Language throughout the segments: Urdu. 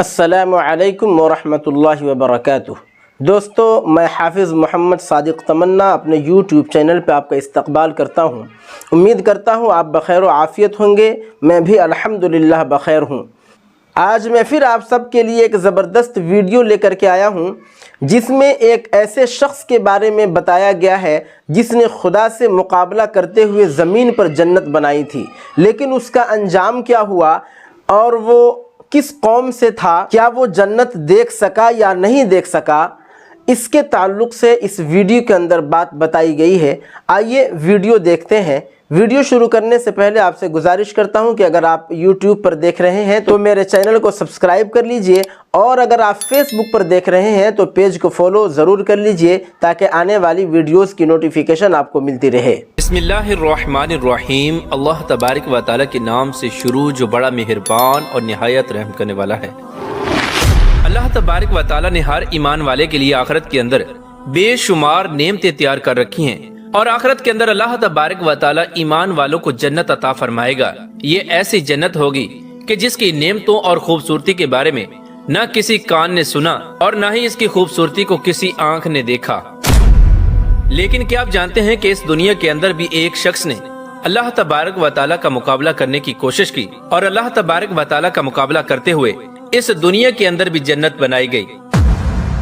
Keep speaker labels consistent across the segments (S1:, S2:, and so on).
S1: السلام علیکم ورحمۃ اللہ وبرکاتہ۔ دوستو، میں حافظ محمد صادق تمنا اپنے یوٹیوب چینل پہ آپ کا استقبال کرتا ہوں۔ امید کرتا ہوں آپ بخیر و عافیت ہوں گے۔ میں بھی الحمدللہ بخیر ہوں۔ آج میں پھر آپ سب کے لیے ایک زبردست ویڈیو لے کر کے آیا ہوں جس میں ایک ایسے شخص کے بارے میں بتایا گیا ہے جس نے خدا سے مقابلہ کرتے ہوئے زمین پر جنت بنائی تھی، لیکن اس کا انجام کیا ہوا اور وہ کس قوم سے تھا، کیا وہ جنت دیکھ سکا یا نہیں دیکھ سکا، اس کے تعلق سے اس ویڈیو کے اندر بات بتائی گئی ہے۔ آئیے ویڈیو دیکھتے ہیں۔ ویڈیو شروع کرنے سے پہلے آپ سے گزارش کرتا ہوں کہ اگر آپ یوٹیوب پر دیکھ رہے ہیں تو میرے چینل کو سبسکرائب کر لیجئے، اور اگر آپ فیس بک پر دیکھ رہے ہیں تو پیج کو فالو ضرور کر لیجئے تاکہ آنے والی ویڈیوز کی نوٹیفیکیشن آپ کو ملتی رہے۔
S2: بسم اللہ الرحمن الرحیم۔ اللہ تبارک و تعالیٰ کے نام سے شروع جو بڑا مہربان اور نہایت رحم کرنے والا ہے۔ اللہ تبارک و تعالیٰ نے ہر ایمان والے کے لیے آخرت کے اندر بے شمار نعمتیں تیار کر رکھی ہیں، اور آخرت کے اندر اللہ تبارک و تعالیٰ ایمان والوں کو جنت عطا فرمائے گا۔ یہ ایسی جنت ہوگی کہ جس کی نعمتوں اور خوبصورتی کے بارے میں نہ کسی کان نے سنا اور نہ ہی اس کی خوبصورتی کو کسی آنکھ نے دیکھا۔ لیکن کیا آپ جانتے ہیں کہ اس دنیا کے اندر بھی ایک شخص نے اللہ تبارک و تعالیٰ کا مقابلہ کرنے کی کوشش کی، اور اللہ تبارک و تعالیٰ کا مقابلہ کرتے ہوئے اس دنیا کے اندر بھی جنت بنائی گئی۔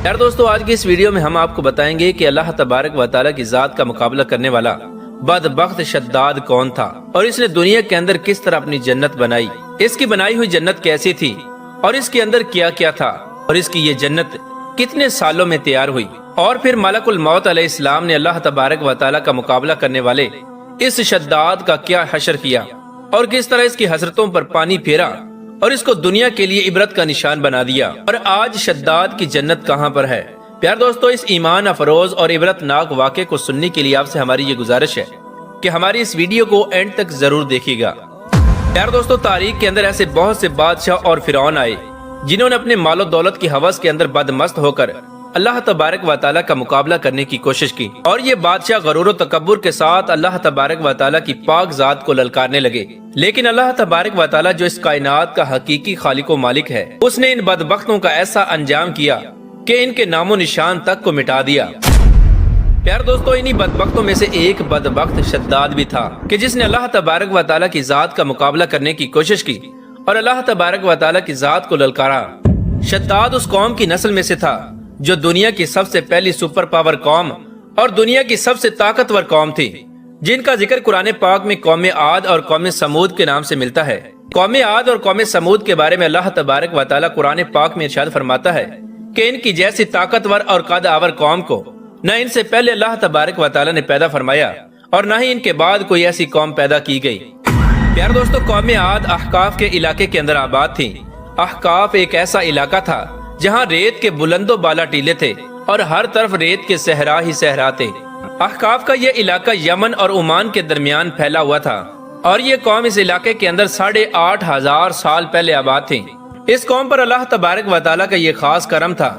S2: یار دوستو، آج کی اس ویڈیو میں ہم آپ کو بتائیں گے کہ اللہ تبارک و تعالیٰ کی ذات کا مقابلہ کرنے والا بدبخت شداد کون تھا، اور اس نے دنیا کے اندر کس طرح اپنی جنت بنائی، اس کی بنائی ہوئی جنت کیسی تھی، اور اس کے اندر کیا کیا تھا، اور اس کی یہ جنت کتنے سالوں میں تیار ہوئی، اور پھر ملک الموت علیہ السلام نے اللہ تبارک و تعالیٰ کا مقابلہ کرنے والے اس شداد کا کیا حشر کیا، اور کس طرح اس کی حسرتوں پر پانی پھیرا اور اس کو دنیا کے لیے عبرت کا نشان بنا دیا۔ اور آج شداد کی جنت کہاں پر ہے؟ پیار دوستو، اس ایمان افروز اور عبرت ناک واقعے کو سننے کے لیے آپ سے ہماری یہ گزارش ہے کہ ہماری اس ویڈیو کو اینڈ تک ضرور دیکھیے گا۔ پیار دوستو، تاریخ کے اندر ایسے بہت سے بادشاہ اور فرعون آئے جنہوں نے اپنے مال و دولت کی ہوس کے اندر بدمست ہو کر اللہ تبارک و تعالیٰ کا مقابلہ کرنے کی کوشش کی، اور یہ بادشاہ غرور و تکبر کے ساتھ اللہ تبارک و تعالیٰ کی پاک ذات کو للکارنے لگے۔ لیکن اللہ تبارک و تعالیٰ جو اس کائنات کا حقیقی خالق و مالک ہے، اس نے ان بدبختوں کا ایسا انجام کیا کہ ان کے نام و نشان تک کو مٹا دیا۔ پیار دوستو، انہی بدبختوں میں سے ایک بدبخت شداد بھی تھا کہ جس نے اللہ تبارک و تعالیٰ کی ذات کا مقابلہ کرنے کی کوشش کی اور اللہ تبارک و تعالیٰ کی ذات کو للکارا۔ شداد اس قوم کی نسل میں سے تھا جو دنیا کی سب سے پہلی سپر پاور قوم اور دنیا کی سب سے طاقتور قوم تھی، جن کا ذکر قرآن پاک میں قوم عاد اور قوم سمود کے نام سے ملتا ہے۔ قوم عاد اور قوم سمود کے بارے میں اللہ تبارک و تعالیٰ قرآن پاک میں ارشاد فرماتا ہے کہ ان کی جیسی طاقتور اور قد آور قوم کو نہ ان سے پہلے اللہ تبارک و تعالیٰ نے پیدا فرمایا، اور نہ ہی ان کے بعد کوئی ایسی قوم پیدا کی گئی۔ پیار دوستو، قوم عاد احقاف کے علاقے کے اندر آباد تھی۔ احقاف ایک ایسا علاقہ تھا جہاں ریت کے بلند و بالا ٹیلے تھے اور ہر طرف ریت کے صحرا ہی صحرا تھے۔ احقاف کا یہ علاقہ یمن اور عمان کے درمیان پھیلا ہوا تھا، اور یہ قوم اس علاقے کے اندر 8,500 سال پہلے آباد تھی۔ اس قوم پر اللہ تبارک و تعالیٰ کا یہ خاص کرم تھا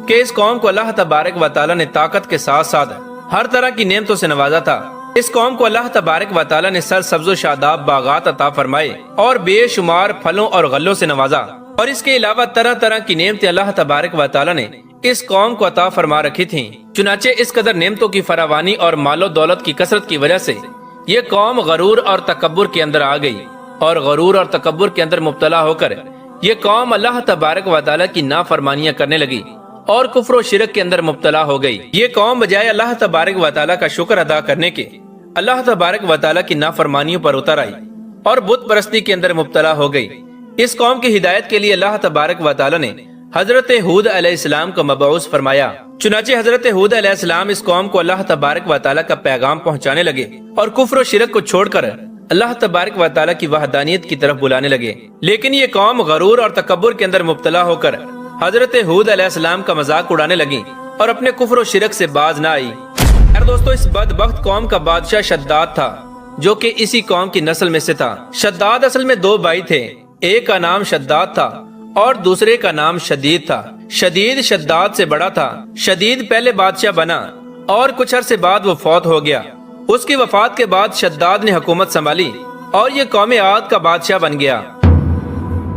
S2: کہ اس قوم کو اللہ تبارک و تعالیٰ نے طاقت کے ساتھ ساتھ ہر طرح کی نعمتوں سے نوازا تھا۔ اس قوم کو اللہ تبارک و تعالیٰ نے سرسبز و شاداب باغات عطا فرمائے اور بے شمار پھلوں اور غلوں سے نوازا، اور اس کے علاوہ طرح طرح کی نعمتیں اللہ تبارک و تعالیٰ نے اس قوم کو عطا فرما رکھی تھیں۔ چنانچہ اس قدر نعمتوں کی فراوانی اور مال و دولت کی کثرت کی وجہ سے یہ قوم غرور اور تکبر کے اندر آ گئی، اور غرور اور تکبر کے اندر مبتلا ہو کر یہ قوم اللہ تبارک و تعالیٰ کی نافرمانیاں کرنے لگی اور کفر و شرک کے اندر مبتلا ہو گئی۔ یہ قوم بجائے اللہ تبارک و تعالیٰ کا شکر ادا کرنے کے اللہ تبارک و تعالیٰ کی نافرمانیوں پر اتر آئی اور بت پرستی کے اندر مبتلا ہو گئی۔ اس قوم کی ہدایت کے لیے اللہ تبارک و تعالیٰ نے حضرت ہود علیہ السلام کو مبعوث فرمایا۔ چنانچہ حضرت ہود علیہ السلام اس قوم کو اللہ تبارک و تعالیٰ کا پیغام پہنچانے لگے اور کفر و شرک کو چھوڑ کر اللہ تبارک و تعالیٰ کی وحدانیت کی طرف بلانے لگے۔ لیکن یہ قوم غرور اور تکبر کے اندر مبتلا ہو کر حضرت ہود علیہ السلام کا مذاق اڑانے لگی اور اپنے کفر و شرک سے باز نہ آئی۔ یار دوستو، اس بدبخت قوم کا بادشاہ شداد تھا جو کہ اسی قوم کی نسل میں سے تھا۔ شداد اصل میں 2 بھائی تھے، ایک کا نام شداد تھا اور دوسرے کا نام شدید تھا۔ شدید شداد سے بڑا تھا۔ شدید پہلے بادشاہ بنا اور کچھ عرصے بعد وہ فوت ہو گیا۔ اس کی وفات کے بعد شداد نے حکومت سنبھالی اور یہ قوم عاد کا بادشاہ بن گیا،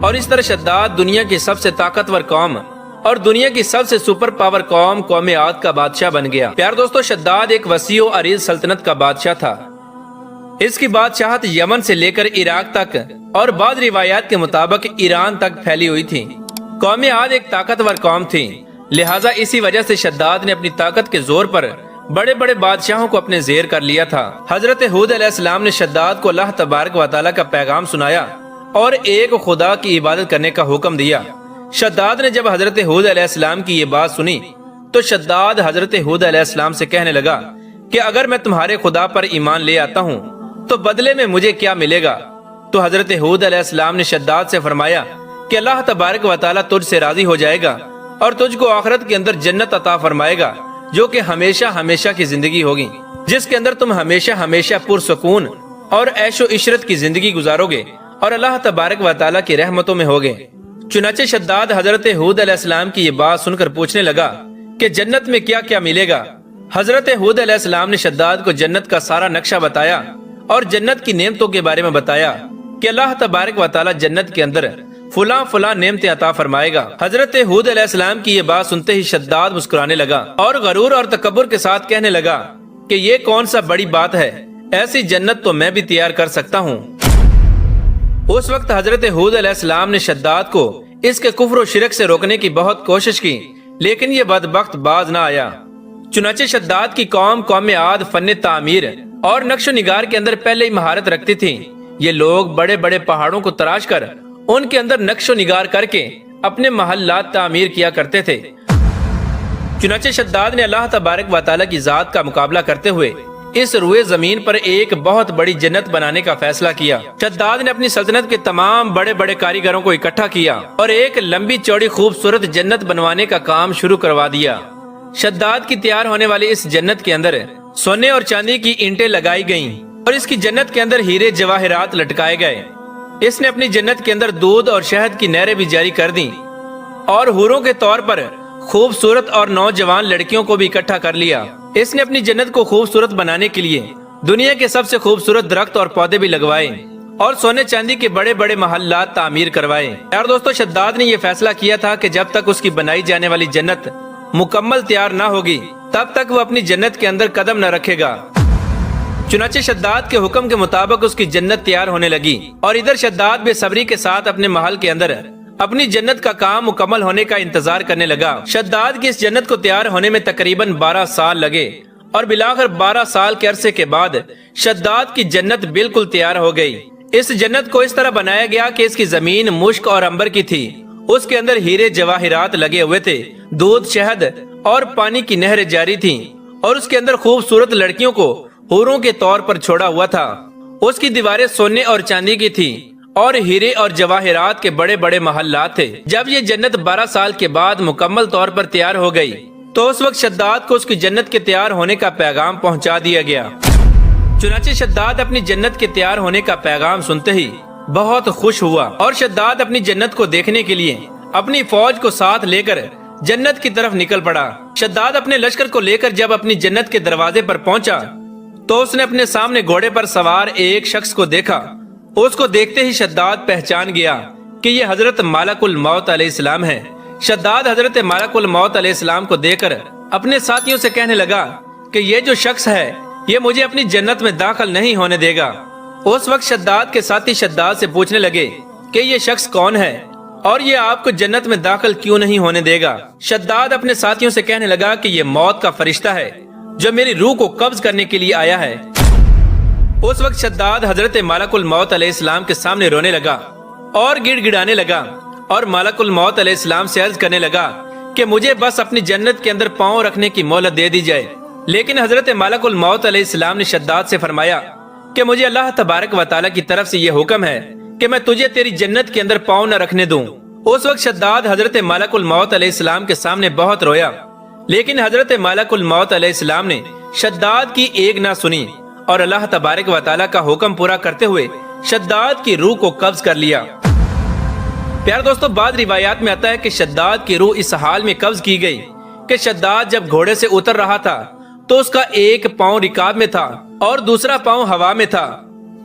S2: اور اس طرح شداد دنیا کی سب سے طاقتور قوم اور دنیا کی سب سے سپر پاور قوم عاد کا بادشاہ بن گیا۔ پیار دوستو، شداد ایک وسیع و عریض سلطنت کا بادشاہ تھا۔ اس کی بادشاہت یمن سے لے کر عراق تک اور بعض روایات کے مطابق ایران تک پھیلی ہوئی تھی۔ قوم عاد ایک طاقتور قوم تھی، لہٰذا اسی وجہ سے شداد نے اپنی طاقت کے زور پر بڑے بڑے بادشاہوں کو اپنے زیر کر لیا تھا۔ حضرت ہود علیہ السلام نے شداد کو اللہ تبارک و تعالیٰ کا پیغام سنایا اور ایک خدا کی عبادت کرنے کا حکم دیا۔ شداد نے جب حضرت ہود علیہ السلام کی یہ بات سنی تو شداد حضرت ہود علیہ السلام سے کہنے لگا کہ اگر میں تمہارے خدا پر ایمان لے آتا ہوں تو بدلے میں مجھے کیا ملے گا؟ تو حضرت ہود علیہ السلام نے شداد سے فرمایا کہ اللہ تبارک و تعالیٰ تجھ سے راضی ہو جائے گا اور تجھ کو آخرت کے اندر جنت عطا فرمائے گا، جو کہ ہمیشہ ہمیشہ کی زندگی ہوگی، جس کے اندر تم ہمیشہ ہمیشہ پرسکون اور عیش و عشرت کی زندگی گزارو گے اور اللہ تبارک و تعالیٰ کی رحمتوں میں ہوگے۔ چنانچہ شداد حضرت ہود علیہ السلام کی یہ بات سن کر پوچھنے لگا کہ جنت میں کیا کیا ملے گا۔ حضرت ہود علیہ السلام نے شداد کو جنت کا سارا نقشہ بتایا اور جنت کی نعمتوں کے بارے میں بتایا کہ اللہ تبارک و تعالیٰ جنت کے اندر فلاں فلاں نعمتیں عطا فرمائے گا۔ حضرت ہود علیہ السلام کی یہ بات سنتے ہی شداد مسکرانے لگا اور غرور اور تکبر کے ساتھ کہنے لگا کہ یہ کون سا بڑی بات ہے، ایسی جنت تو میں بھی تیار کر سکتا ہوں۔ اس وقت حضرت ہود علیہ السلام نے شداد کو اس کے کفر و شرک سے روکنے کی بہت کوشش کی، لیکن یہ بدبخت باز نہ آیا۔ چنانچہ شداد کی قوم عاد فن تعمیر اور نقش و نگار کے اندر پہلے ہی مہارت رکھتی تھی۔ یہ لوگ بڑے بڑے پہاڑوں کو تراش کر ان کے اندر نقش و نگار کر کے اپنے محلات تعمیر کیا کرتے تھے۔ چنانچہ شداد نے اللہ تبارک و تعالیٰ کی ذات کا مقابلہ کرتے ہوئے اس روئے زمین پر ایک بہت بڑی جنت بنانے کا فیصلہ کیا۔ شداد نے اپنی سلطنت کے تمام بڑے بڑے کاریگروں کو اکٹھا کیا اور ایک لمبی چوڑی خوبصورت جنت بنوانے کا کام شروع کروا دیا۔ شداد کی تیار ہونے والی اس جنت کے اندر سونے اور چاندی کی اینٹیں لگائی گئیں اور اس کی جنت کے اندر ہیرے جواہرات لٹکائے گئے۔ اس نے اپنی جنت کے اندر دودھ اور شہد کی نہریں بھی جاری کر دیں اور حوروں کے طور پر خوبصورت اور نوجوان لڑکیوں کو بھی اکٹھا کر لیا۔ اس نے اپنی جنت کو خوبصورت بنانے کے لیے دنیا کے سب سے خوبصورت درخت اور پودے بھی لگوائے اور سونے چاندی کے بڑے بڑے محلات تعمیر کروائے۔ اور دوستو، شداد نے یہ فیصلہ کیا تھا کہ جب تک اس کی بنائی جانے والی جنت مکمل تیار نہ ہوگی تب تک وہ اپنی جنت کے اندر قدم نہ رکھے گا۔ چنانچہ شداد کے حکم کے مطابق اس کی جنت تیار ہونے لگی اور ادھر شداد بے صبری کے ساتھ اپنے محل کے اندر اپنی جنت کا کام مکمل ہونے کا انتظار کرنے لگا۔ شداد کی اس جنت کو تیار ہونے میں تقریباً 12 سال لگے اور بالآخر 12 سال کے عرصے کے بعد شداد کی جنت بالکل تیار ہو گئی۔ اس جنت کو اس طرح بنایا گیا کہ اس کی زمین مشک اور عنبر کی تھی، اس کے اندر ہیرے جواہرات لگے ہوئے تھے، دودھ، شہد اور پانی کی نہریں جاری تھیں اور اس کے اندر خوبصورت لڑکیوں کو حوروں کے طور پر چھوڑا ہوا تھا۔ اس کی دیواریں سونے اور چاندی کی تھی اور ہیرے اور جواہرات کے بڑے بڑے محلات تھے۔ جب یہ جنت 12 سال کے بعد مکمل طور پر تیار ہو گئی تو اس وقت شداد کو اس کی جنت کے تیار ہونے کا پیغام پہنچا دیا گیا۔ چنانچہ شداد اپنی جنت کے تیار ہونے کا پیغام سنتے ہی بہت خوش ہوا اور شداد اپنی جنت کو دیکھنے کے لیے اپنی فوج کو ساتھ لے کر جنت کی طرف نکل پڑا۔ شداد اپنے لشکر کو لے کر جب اپنی جنت کے دروازے پر پہنچا تو اس نے اپنے سامنے گھوڑے پر سوار ایک شخص کو دیکھا۔ اس کو دیکھتے ہی شداد پہچان گیا کہ یہ حضرت ملک الموت علیہ السلام ہے۔ شداد حضرت ملک الموت علیہ السلام کو دیکھ کر اپنے ساتھیوں سے کہنے لگا کہ یہ جو شخص ہے یہ مجھے اپنی جنت میں داخل نہیں ہونے دے گا۔ اس وقت شداد کے ساتھی شداد سے پوچھنے لگے کہ یہ شخص کون ہے اور یہ آپ کو جنت میں داخل کیوں نہیں ہونے دے گا۔ شداد اپنے ساتھیوں سے کہنے لگا کہ یہ موت کا فرشتہ ہے جو میری روح کو قبض کرنے کے لیے آیا ہے۔ اس وقت شداد حضرت ملک الموت علیہ السلام کے سامنے رونے لگا اور گڑ گڑانے لگا اور ملک الموت علیہ السلام سے عرض کرنے لگا کہ مجھے بس اپنی جنت کے اندر پاؤں رکھنے کی مہلت دے دی جائے۔ لیکن حضرت ملک الموت علیہ السلام نے شداد سے فرمایا کہ مجھے اللہ تبارک و تعالیٰ کی طرف سے یہ حکم ہے کہ میں تجھے تیری جنت کے اندر پاؤں نہ رکھنے دوں۔ اس وقت شداد حضرت ملک الموت علیہ السلام کے سامنے بہت رویا، لیکن حضرت ملک الموت علیہ السلام نے شداد کی ایک نہ سنی اور اللہ تبارک و تعالیٰ کا حکم پورا کرتے ہوئے شداد کی روح کو قبض کر لیا۔ پیار دوستو، بعض روایات میں آتا ہے کہ شداد کی روح اس حال میں قبض کی گئی کہ شداد جب گھوڑے سے اتر رہا تھا تو اس کا ایک پاؤں رکاب میں تھا اور دوسرا پاؤں ہوا میں تھا۔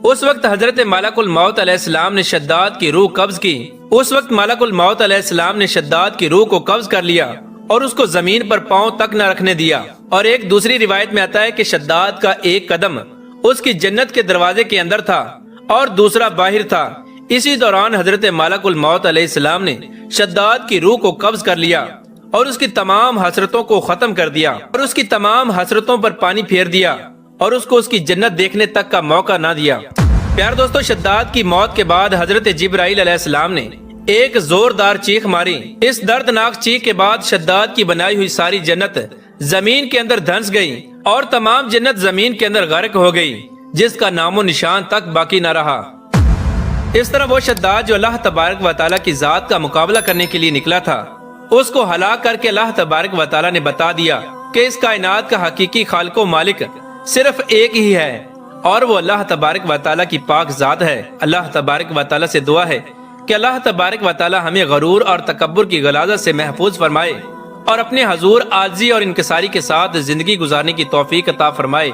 S2: اس وقت حضرت ملک الموت علیہ السلام نے شداد کی روح قبض کی اس وقت ملک الموت علیہ السلام نے شداد کی روح کو قبض کر لیا اور اس کو زمین پر پاؤں تک نہ رکھنے دیا، اور ایک دوسری روایت میں آتا ہے کہ شداد کا ایک قدم اس کی جنت کے دروازے کے اندر تھا اور دوسرا باہر تھا۔ اسی دوران حضرت ملک الموت علیہ السلام نے شداد کی روح کو قبض کر لیا اور اس کی تمام حسرتوں کو ختم کر دیا اور اس کی تمام حسرتوں پر پانی پھیر دیا اور اس کو اس کی جنت دیکھنے تک کا موقع نہ دیا۔ پیار دوستو، شداد کی موت کے بعد حضرت جبرائیل علیہ السلام نے ایک زوردار چیخ ماری۔ اس دردناک چیخ کے بعد شداد کی بنائی ہوئی ساری جنت زمین کے اندر دھنس گئی اور تمام جنت زمین کے اندر غرق ہو گئی، جس کا نام و نشان تک باقی نہ رہا۔ اس طرح وہ شداد جو اللہ تبارک و تعالیٰ کی ذات کا مقابلہ کرنے کے لیے نکلا تھا، اس کو ہلاک کر کے اللہ تبارک و تعالیٰ نے بتا دیا کہ اس کائنات کا حقیقی خالق و مالک صرف ایک ہی ہے، اور وہ اللہ تبارک و تعالیٰ کی پاک ذات ہے۔ اللہ تبارک و تعالیٰ سے دعا ہے کہ اللہ تبارک و تعالیٰ ہمیں غرور اور تکبر کی غلاظت سے محفوظ فرمائے اور اپنے حضور عاجزی اور انکساری کے ساتھ زندگی گزارنے کی توفیق عطا فرمائے۔